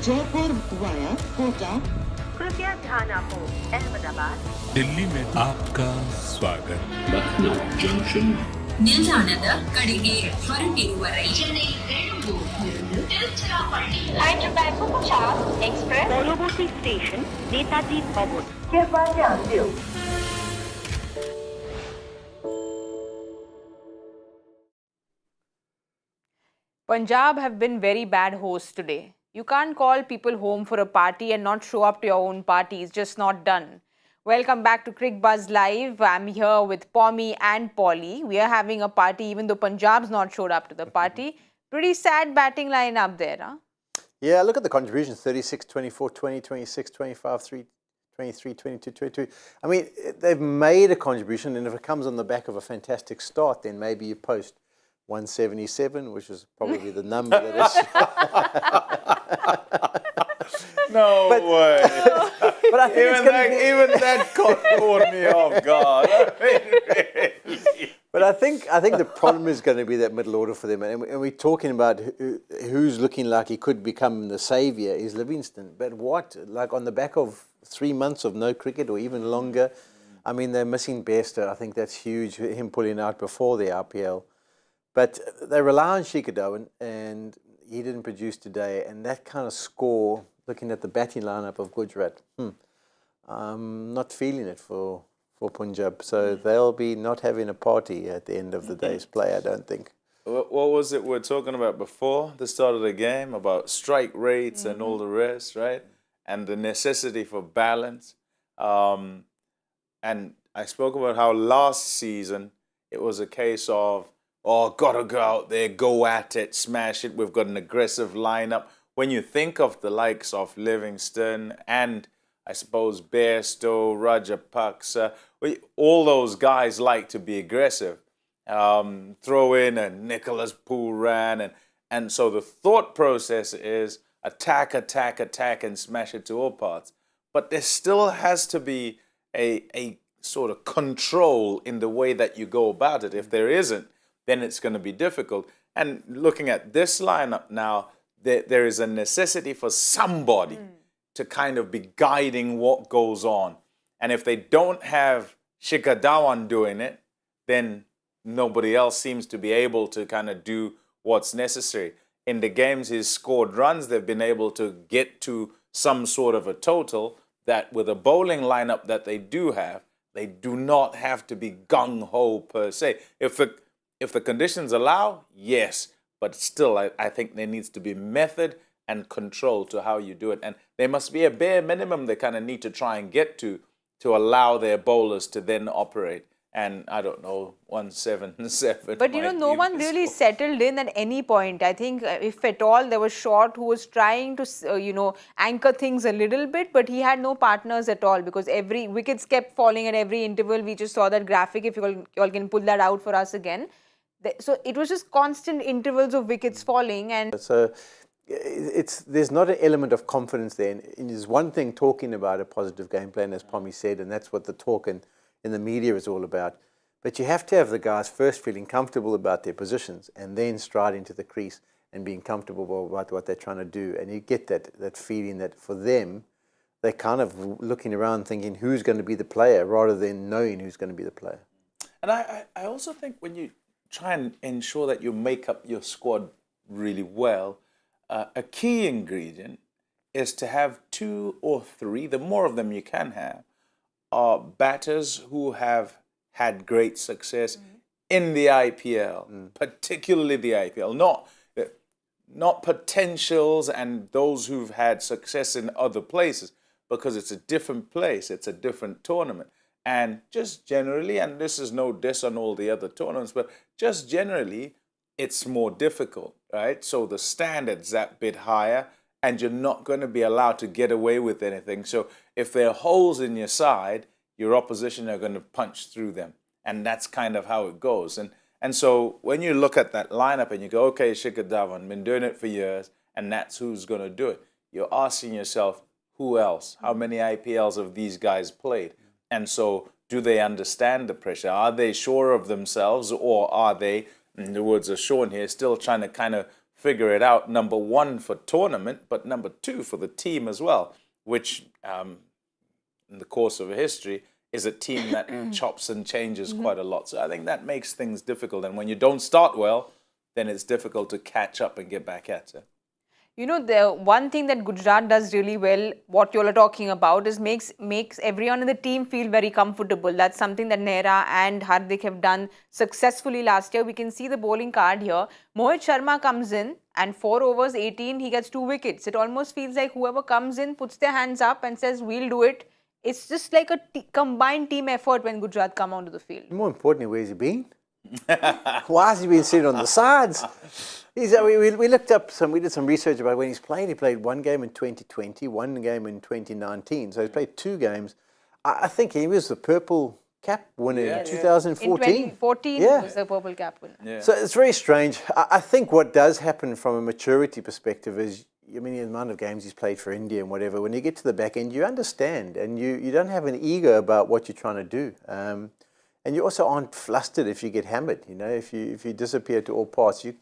Jaipur via Kota कृपया ध्यान आपो अहमदाबाद दिल्ली में आपका स्वागत Lucknow Junction. ನಿಲ್ದಾಣದ ಕಡೆಗೆ ಹೊರಟಿರುವರೆ ಚೆನ್ನೈ ಬೆಳಗು ತಿರುಚಿರಾಪಳ್ಳಿ Hyderabad Punjab Express পরবর্তী স্টেশন নেতাজি ভবন कृपया ध्यान दियो Punjab have been very bad hosts today. You can't call people home for a party and not show up to your own party. It's just not done. Welcome back to Cricbuzz Live. I'm here with Pommie and Polly. We are having a party even though Punjab's not showed up to the party. Pretty sad batting line up there, huh? Yeah, look at the contributions, 36, 24, 20, 26, 25, 3, 23, 22, 22. I mean, they've made a contribution, and if it comes on the back of a fantastic start, then maybe you post 177, which is probably the number that is. No way. But I think even that caught me off guard. But I think the problem is going to be that middle order for them. And we're talking about who's looking like he could become the saviour is Livingston. But what? Like on the back of 3 months of no cricket or even longer, I mean, they're missing Bairstow. I think that's huge, him pulling out before the RPL. But they rely on Dhawan, and he didn't produce today. And that kind of score, looking at the batting lineup of Gujarat, I'm not feeling it for Punjab. So they'll be not having a party at the end of the day's play, I don't think. What was it we were talking about before the start of the game, about strike rates and all the rest, right? And the necessity for balance. And I spoke about how last season it was a case of, oh, gotta go out there, go at it, smash it. We've got an aggressive lineup. When you think of the likes of Livingston and I suppose Bairstow, Rajapaksa, all those guys like to be aggressive. Throw in a Nicholas Pooran, and so the thought process is attack, attack, attack, and smash it to all parts. But there still has to be a sort of control in the way that you go about it. If there isn't, then it's going to be difficult. And looking at this lineup now, there is a necessity for somebody to kind of be guiding what goes on. And if they don't have Dhawan doing it, then nobody else seems to be able to kind of do what's necessary. In the games he's scored runs, they've been able to get to some sort of a total that with a bowling lineup that they do have, they do not have to be gung-ho per se. If the conditions allow, yes. But still, I think there needs to be method and control to how you do it. And there must be a bare minimum they kind of need to try and get to allow their bowlers to then operate. And I don't know, 177. But, you know, no one really settled in at any point. I think if at all, there was Short who was trying to, anchor things a little bit, but he had no partners at all because every wickets kept falling at every interval. We just saw that graphic, if you all can pull that out for us again. So it was just constant intervals of wickets falling. And so there's not an element of confidence there. And there's one thing talking about a positive game plan, as Pommie said, and that's what the talk in the media is all about. But you have to have the guys first feeling comfortable about their positions and then stride into the crease and being comfortable about what they're trying to do. And you get that feeling that for them, they're kind of looking around thinking who's going to be the player rather than knowing who's going to be the player. And I also think when you try and ensure that you make up your squad really well, a key ingredient is to have 2 or 3, the more of them you can have, are batters who have had great success in the IPL, particularly the IPL, not potentials and those who've had success in other places, because it's a different place, it's a different tournament. And just generally, and this is no diss on all the other tournaments, but just generally, it's more difficult, right? So the standard's that bit higher, and you're not going to be allowed to get away with anything. So if there are holes in your side, your opposition are going to punch through them. And that's kind of how it goes. And so when you look at that lineup and you go, okay, Dhawan, been doing it for years, and that's who's going to do it, you're asking yourself, who else? How many IPLs have these guys played? And so do they understand the pressure? Are they sure of themselves, or are they, in the words of Shaun here, still trying to kind of figure it out, number one for tournament, but number two for the team as well, which in the course of history is a team that chops and changes quite a lot. So I think that makes things difficult. And when you don't start well, then it's difficult to catch up and get back at it. You know, the one thing that Gujarat does really well, what you all are talking about, is makes everyone in the team feel very comfortable. That's something that Nehra and Hardik have done successfully last year. We can see the bowling card here. Mohit Sharma comes in and 4 overs, 18, he gets 2 wickets. It almost feels like whoever comes in puts their hands up and says, we'll do it. It's just like a combined team effort when Gujarat come onto the field. More importantly, where's he been? Why has he been sitting on the sides? We looked up we did some research about when he's played. He played 1 game in 2020, 1 game in 2019. So he's played 2 games. I think he was the purple cap winner in 2014. In 2014, he was the purple cap winner. Yeah. So it's very strange. I think what does happen from a maturity perspective is, I mean, the amount of games he's played for India and whatever, when you get to the back end, you understand and you don't have an ego about what you're trying to do. And you also aren't flustered if you get hammered. You know, if you disappear to all parts, you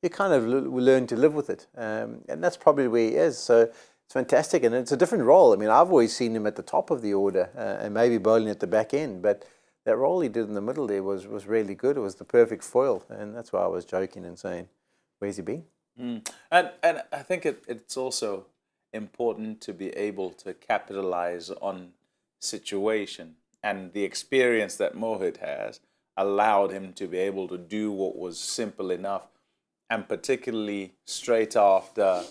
kind of learn to live with it. And that's probably where he is. So it's fantastic. And it's a different role. I mean, I've always seen him at the top of the order and maybe bowling at the back end. But that role he did in the middle there was really good. It was the perfect foil. And that's why I was joking and saying, where's he been? And I think it's also important to be able to capitalize on situation. And the experience that Mohit has allowed him to be able to do what was simple enough, and particularly straight after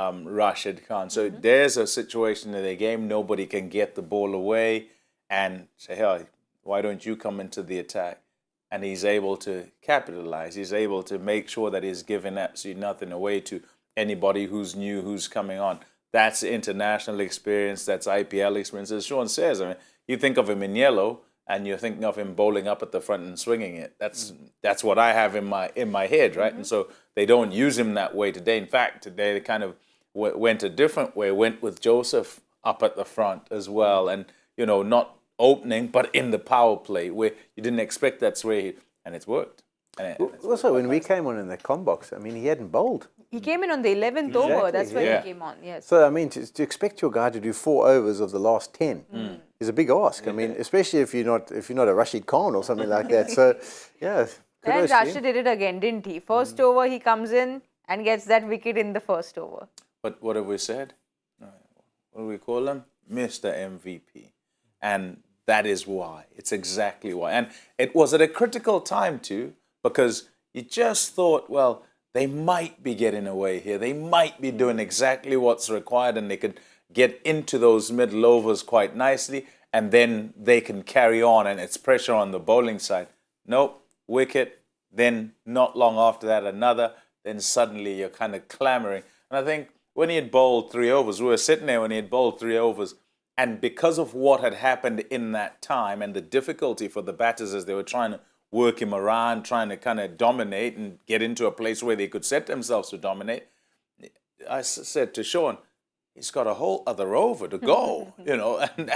Rashid Khan. So there's a situation in the game, nobody can get the ball away and say, hey, why don't you come into the attack? And he's able to capitalize. He's able to make sure that he's giving absolutely nothing away to anybody who's new, who's coming on. That's international experience. That's IPL experience. As Shaun says, I mean, you think of him in yellow, and you're thinking of him bowling up at the front and swinging it. That's what I have in my head, right? And so they don't use him that way today. In fact, today they kind of went a different way. Went with Joseph up at the front as well, and not opening, but in the power play where you didn't expect that's where and it's worked. Also, when we came on in the com box, I mean, he hadn't bowled. He came in on the 11th over. That's when he came on, yes. So, I mean, to expect your guy to do 4 overs of the last 10 is a big ask. I mean, especially if you're not a Rashid Khan or something like that. So, yeah. And Rashid did it again, didn't he? First over, he comes in and gets that wicket in the first over. But what have we said? What do we call him? Mr. MVP. And that is why. It's exactly why. And it was at a critical time too, because you just thought, well, they might be getting away here. They might be doing exactly what's required, and they could get into those middle overs quite nicely, and then they can carry on, and it's pressure on the bowling side. Nope, wicket, then not long after that another, then suddenly you're kind of clamoring. And I think when he had bowled 3 overs, we were sitting there when he had bowled 3 overs, and because of what had happened in that time and the difficulty for the batters as they were trying to work him around, trying to kind of dominate and get into a place where they could set themselves to dominate, I said to Shaun, he's got a whole other over to go, and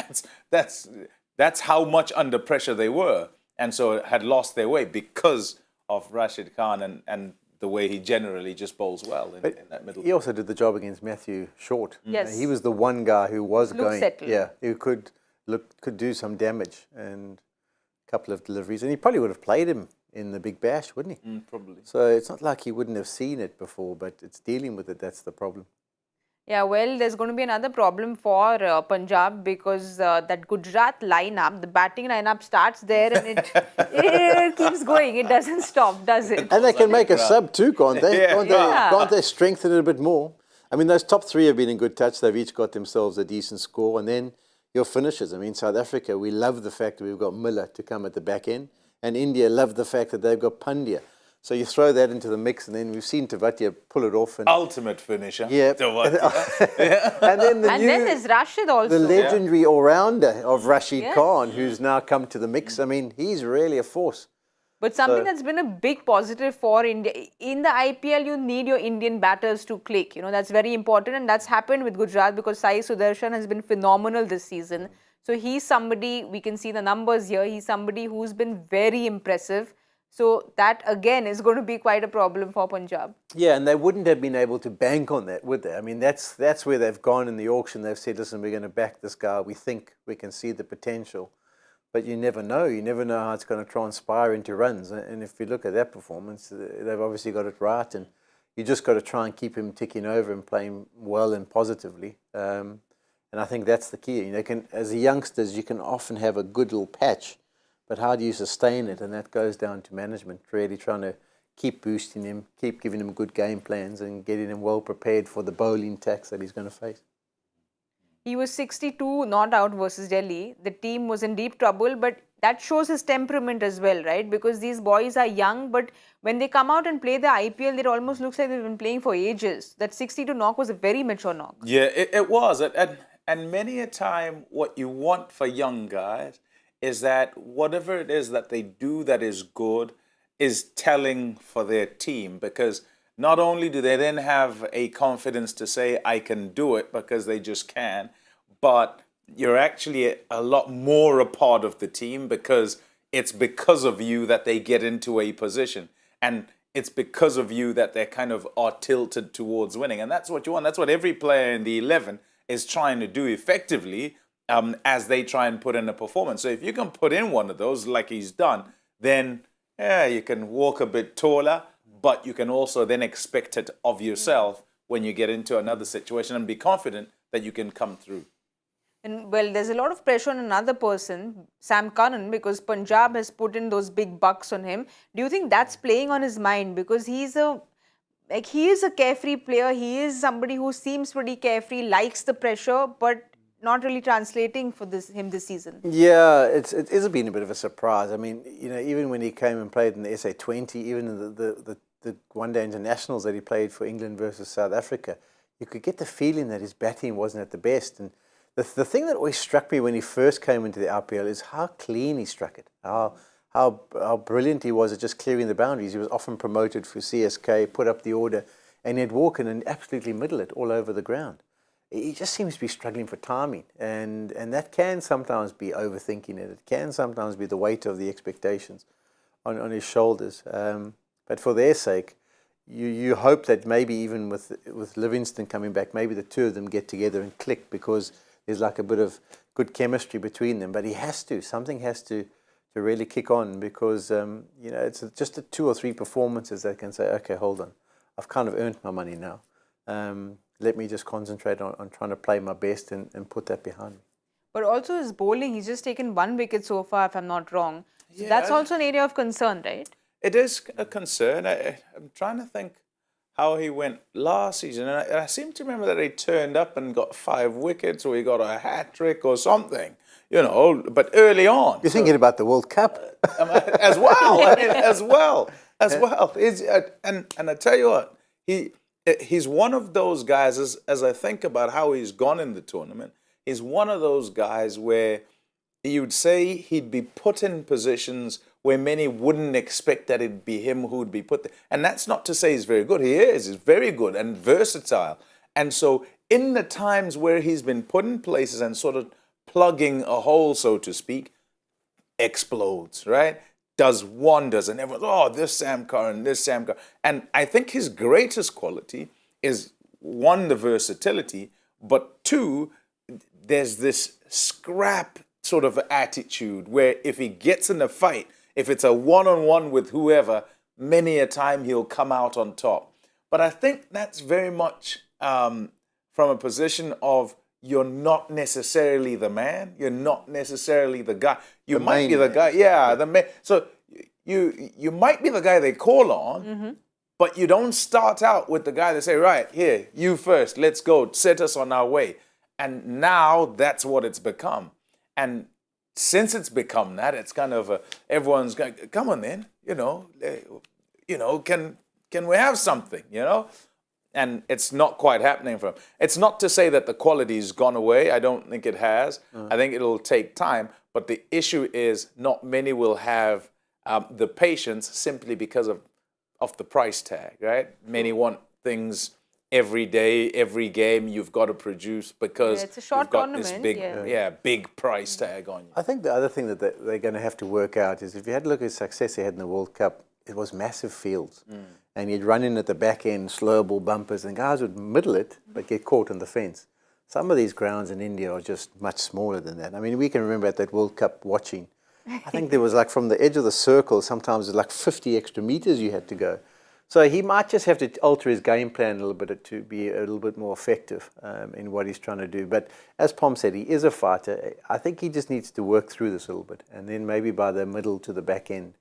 that's how much under pressure they were. And so had lost their way because of Rashid Khan and the way he generally just bowls well in that middle. He also did the job against Matthew Short. Yes. He was the one guy who was settled. who could do some damage and a couple of deliveries. And he probably would have played him in the Big Bash, wouldn't he? Probably. So it's not like he wouldn't have seen it before, but it's dealing with it, that's the problem. Yeah, well, there's going to be another problem for Punjab because that Gujarat lineup, the batting lineup starts there and it keeps going. It doesn't stop, does it? And they can make a sub too, can't they? Yeah. Can't they strengthen it a bit more? I mean, those top 3 have been in good touch. They've each got themselves a decent score. And then your finishers. I mean, South Africa, we love the fact that we've got Miller to come at the back end. And India love the fact that they've got Pandya. So you throw that into the mix, and then we've seen Tewatia pull it off. And Ultimate finisher. Yeah. And then there's Rashid also. The legendary all-rounder of Rashid Khan, who's now come to the mix. I mean, he's really a force. But something that's been a big positive for India, in the IPL, you need your Indian batters to click. That's very important, and that's happened with Gujarat because Sai Sudarshan has been phenomenal this season. So he's somebody, we can see the numbers here, he's somebody who's been very impressive. So that again is going to be quite a problem for Punjab. Yeah, and they wouldn't have been able to bank on that, would they? I mean, that's where they've gone in the auction. They've said, listen, we're going to back this guy. We think we can see the potential. But you never know. You never know how it's going to transpire into runs. And if you look at that performance, they've obviously got it right. And you just got to try and keep him ticking over and playing well and positively. And I think that's the key. As youngsters, you can often have a good little patch. But how do you sustain it? And that goes down to management, really trying to keep boosting him, keep giving him good game plans and getting him well prepared for the bowling tax that he's going to face. He was 62 not out versus Delhi. The team was in deep trouble, but that shows his temperament as well, right? Because these boys are young, but when they come out and play the IPL, it almost looks like they've been playing for ages. That 62 knock was a very mature knock. Yeah, it was. And many a time what you want for young guys is that whatever it is that they do that is good is telling for their team, because not only do they then have a confidence to say, I can do it because they just can, but you're actually a lot more a part of the team because it's because of you that they get into a position. And it's because of you that they kind of are tilted towards winning. And that's what you want. That's what every player in the 11 is trying to do effectively as they try and put in a performance. So if you can put in one of those like he's done, then yeah, you can walk a bit taller, but you can also then expect it of yourself when you get into another situation and be confident that you can come through. And well, there's a lot of pressure on another person, Sam Curran, because Punjab has put in those big bucks on him. Do you think that's playing on his mind? Because he is a carefree player. He is somebody who seems pretty carefree, likes the pressure, but not really translating for him this season. Yeah, it has been a bit of a surprise. I mean, even when he came and played in the SA20, even in the one-day internationals that he played for England versus South Africa, you could get the feeling that his batting wasn't at the best. And the thing that always struck me when he first came into the IPL is how clean he struck it, how brilliant he was at just clearing the boundaries. He was often promoted for CSK, put up the order, and he'd walk in and absolutely middle it all over the ground. He just seems to be struggling for timing, and that can sometimes be overthinking it. It can sometimes be the weight of the expectations on his shoulders. But for their sake, you hope that maybe even with Livingston coming back, maybe the two of them get together and click, because there's like a bit of good chemistry between them. But something has to really kick on, because it's just 2 or 3 performances that can say, okay, hold on, I've kind of earned my money now. Let me just concentrate on trying to play my best and put that behind me. But also his bowling, he's just taken 1 wicket so far, if I'm not wrong. So Yeah, that's also an area of concern, right? It is a concern. I'm trying to think how he went last season. And I seem to remember that he turned up and got 5 wickets, or he got a hat-trick or something, but early on. You're thinking about the World Cup. As well. And I tell you what, he's one of those guys, as I think about how he's gone in the tournament, he's one of those guys where you'd say he'd be put in positions where many wouldn't expect that it'd be him who'd be put there. And that's not to say he's very good. He's very good and versatile. And so in the times where he's been put in places and sort of plugging a hole, so to speak, explodes, right? Does wonders, and everyone's, this Sam Curran. And I think his greatest quality is, 1, the versatility, but 2, there's this scrap sort of attitude where if he gets in a fight, if it's a one-on-one with whoever, many a time he'll come out on top. But I think that's very much from a position of, you're not necessarily the man. You're not necessarily the guy. You might be the guy. Yeah, the man. So you might be the guy they call on, but you don't start out with the guy that say, right, here, you first, let's go, set us on our way. And now that's what it's become. And since it's become that, it's kind of everyone's going, come on then, can we have something, And it's not quite happening for him. It's not to say that the quality's gone away. I don't think it has. I think it'll take time. But the issue is not many will have the patience simply because of the price tag, right? Many want things every day, every game, you've got to produce because it's a short you've got this tournament, big, big price tag on you. I think the other thing that they're going to have to work out is if you had a look at the success they had in the World Cup, it was massive fields. And you'd run in at the back end, slow ball bumpers, and guys would middle it but get caught on the fence. Some of these grounds in India are just much smaller than that. I mean, we can remember at that World Cup watching, I think there was like from the edge of the circle, sometimes it was like 50 extra meters you had to go. So he might just have to alter his game plan a little bit to be a little bit more effective in what he's trying to do. But as Pom said, he is a fighter. I think he just needs to work through this a little bit. And then maybe by the middle to the back end,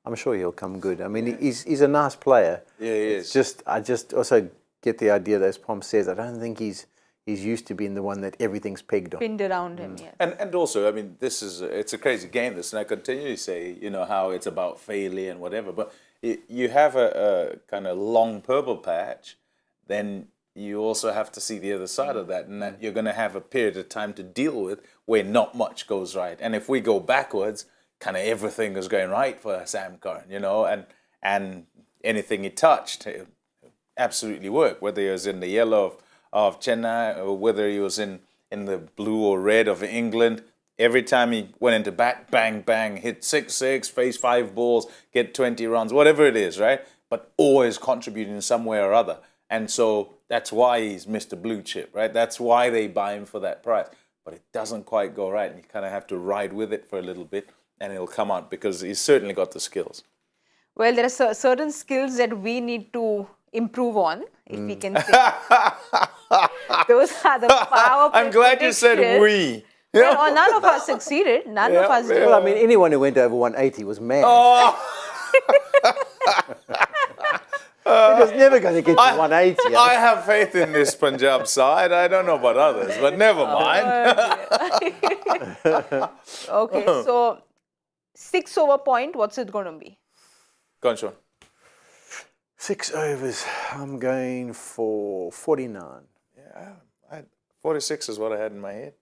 I'm sure he'll come good. I mean, he's a nice player. Yeah, he is. I just also get the idea that, as Pom says, I don't think he's used to being the one that everything's pegged on. Pinned around him, yes. And also, I mean, it's a crazy game, this, and I continually say, you know, how it's about failure and whatever, but you have a kind of long purple patch, then you also have to see the other side of that, and that you're going to have a period of time to deal with where not much goes right. And if we go backwards, kind of everything is going right for Sam Curran, you know, and anything he touched, it absolutely worked, whether he was in the yellow of Chennai or whether he was in the blue or red of England. Every time he went into bat, bang, bang, hit 6-6, face 5 balls, get 20 runs, whatever it is, right? But always contributing in some way or other. And so that's why he's Mr. Blue Chip, right? That's why they buy him for that price. But it doesn't quite go right, and you kind of have to ride with it for a little bit, and it'll come out because he's certainly got the skills. Well, there are certain skills that we need to improve on, if we can say. Those are the power I'm glad you said we. Well, none of us succeeded. None of us did. Well, I mean, anyone who went over 180 was mad. It was never going to get to 180. I have faith in this Punjab side. I don't know about others, but never mind. Okay, so 6 over point, what's it going to be? Go on, Shaun. 6 overs. I'm going for 49. Yeah, 46 is what I had in my head.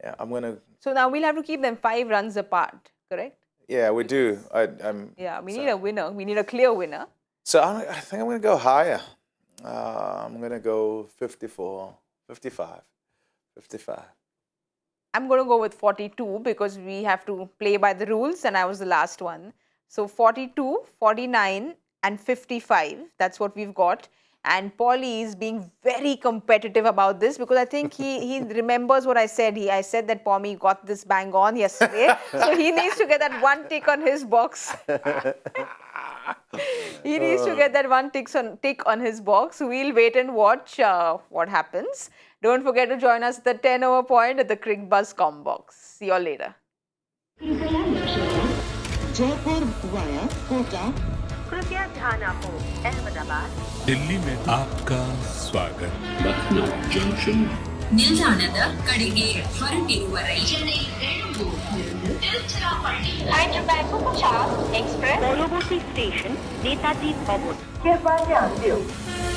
Yeah, I'm going to... So now we'll have to keep them 5 runs apart, correct? Yeah, we do. We need a winner. We need a clear winner. So I think I'm going to go higher. I'm going to go 54, 55, 55. I'm going to go with 42 because we have to play by the rules and I was the last one. So 42, 49 and 55, that's what we've got. And Paulie is being very competitive about this because I think he remembers what I said. I said that Pommie got this bang on yesterday. So he needs to get that one tick on his box. He needs to get that one tick on his box. We'll wait and watch what happens. Don't forget to join us at the 10 over point at the Cricbuzz com box. See you all later. Jaipur via Kota. कृपया ध्यान आपको अहमदाबाद दिल्ली में आपका स्वागत. Lucknow Junction. ನಿಲ್ದಾಣದ ಕಡೆಗೆ ಹೊರಟಿರುವರೆ Chennai ಬೆಳಂಗೂರು Tiruchirappalli Hyderabad Punjab Express Boloboti Station Netaji Bhavan. कृपया ध्यान दें